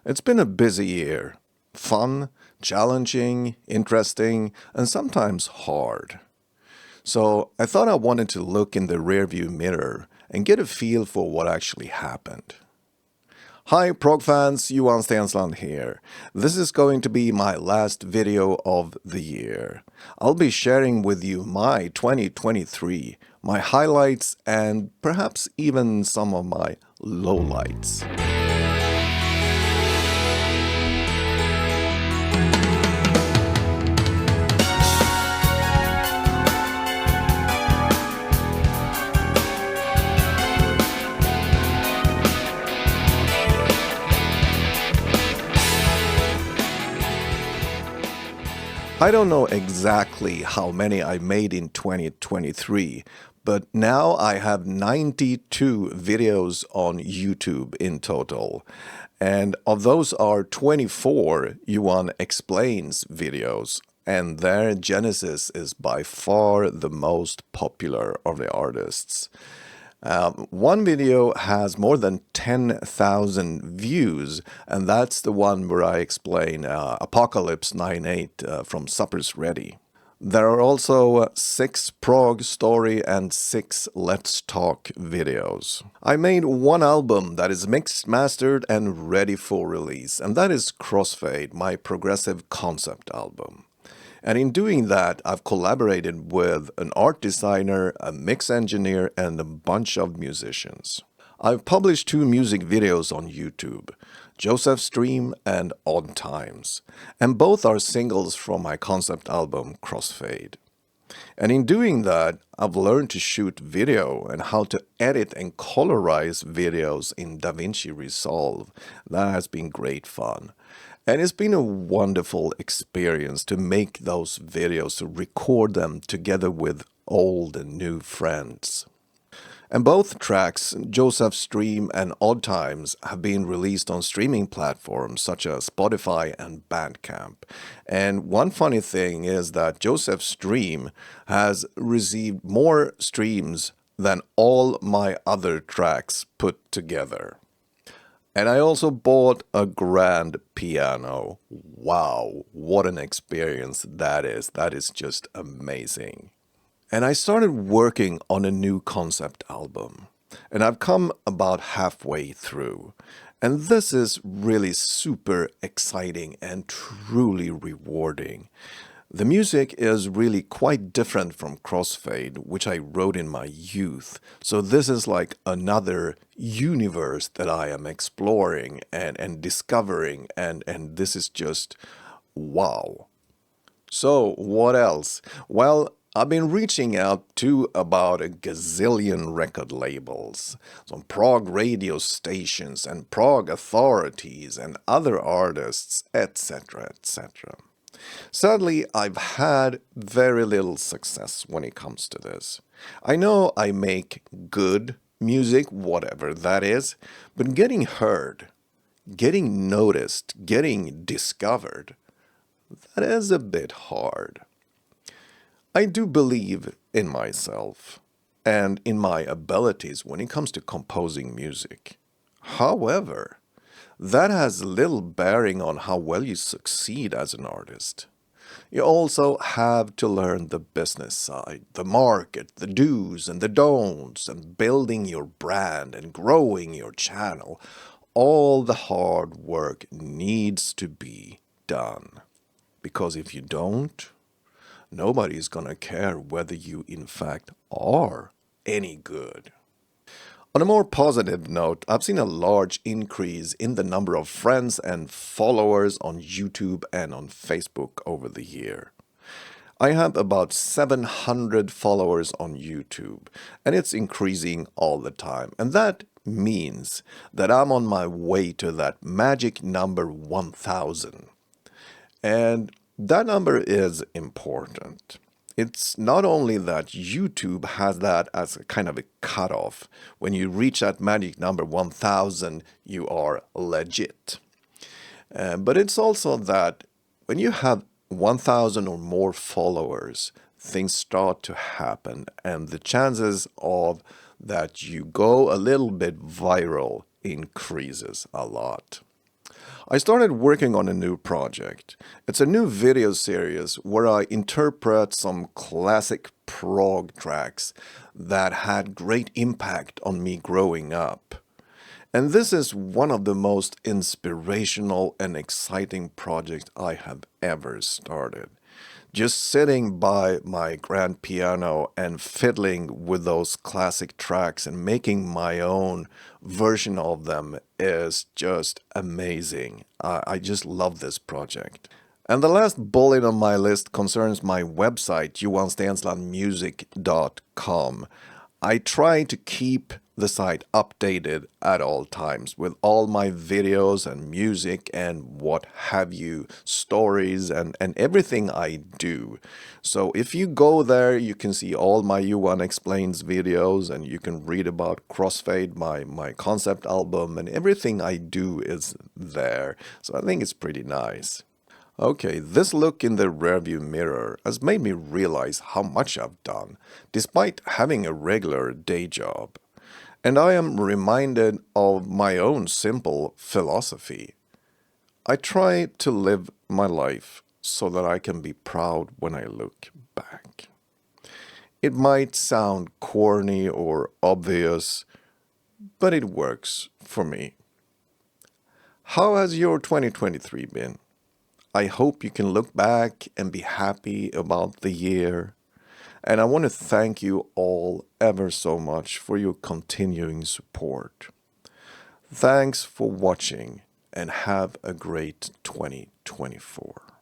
It's been a busy year. Fun, challenging, interesting, and sometimes hard. So I thought I wanted to look in the rearview mirror and get a feel for what actually happened. Hi prog fans, Johan Stensland here. This is going to be my last video of the year. I'll be sharing with you my 2023, my highlights, and perhaps even some of my lowlights. I don't know exactly how many I made in 2023, but now I have 92 videos on YouTube in total. And of those are 24 Johan Explains videos, and their genesis is by far the most popular of the artists. One video has more than 10,000 views, and that's the one where I explain Apocalypse 9/8 from Supper's Ready. There are also 6 prog story and 6 Let's Talk videos. I made one album that is mixed, mastered, and ready for release, and that is Crossfade, my progressive concept album. And in doing that, I've collaborated with an art designer, a mix engineer, and a bunch of musicians. I've published 2 music videos on YouTube, Joseph's Dream and Odd Times, and both are singles from my concept album Crossfade. And in doing that, I've learned to shoot video and how to edit and colorize videos in DaVinci Resolve. That has been great fun. And it's been a wonderful experience to make those videos, to record them together with old and new friends. And both tracks, Joseph's Dream and Odd Times, have been released on streaming platforms such as Spotify and Bandcamp. And one funny thing is that Joseph's Dream has received more streams than all my other tracks put together. And I also bought a grand piano. Wow, what an experience that is. That is just amazing. And I started working on a new concept album. And I've come about halfway through. And this is really super exciting and truly rewarding. The music is really quite different from Crossfade, which I wrote in my youth. So this is like another universe that I am exploring and discovering, and this is just wow. So what else? Well, I've been reaching out to about a gazillion record labels, some prog radio stations and prog authorities and other artists, etc., etc. Sadly, I've had very little success when it comes to this. I know I make good music, whatever that is, but getting heard, getting noticed, getting discovered, that is a bit hard. I do believe in myself and in my abilities when it comes to composing music. However, that has little bearing on how well you succeed as an artist. You also have to learn the business side, the market, the do's and the don'ts, and building your brand and growing your channel. All the hard work needs to be done. Because if you don't, nobody's gonna care whether you in fact are any good. On a more positive note, I've seen a large increase in the number of friends and followers on YouTube and on Facebook over the year. I have about 700 followers on YouTube, and it's increasing all the time. And that means that I'm on my way to that magic number 1,000. And that number is important. It's not only that YouTube has that as a kind of a cutoff. When you reach that magic number 1,000, you are legit. But it's also that when you have 1,000 or more followers, things start to happen, and the chances of that you go a little bit viral increases a lot. I started working on a new project. It's a new video series where I interpret some classic prog tracks that had great impact on me growing up. And this is one of the most inspirational and exciting projects I have ever started. Just sitting by my grand piano and fiddling with those classic tracks and making my own version of them is just amazing. I just love this project. And the last bullet on my list concerns my website, johanstenslandmusic.com. I try to keep the site updated at all times with all my videos and music and what have you, stories and everything I do. So if you go there, you can see all my Johan Explains videos and you can read about Crossfade, my concept album, and everything I do is there. So I think it's pretty nice. Okay, this look in the rearview mirror has made me realize how much I've done, despite having a regular day job. And I am reminded of my own simple philosophy. I try to live my life so that I can be proud when I look back. It might sound corny or obvious, but it works for me. How has your 2023 been? I hope you can look back and be happy about the year. And I want to thank you all ever so much for your continuing support. Thanks for watching and have a great 2024.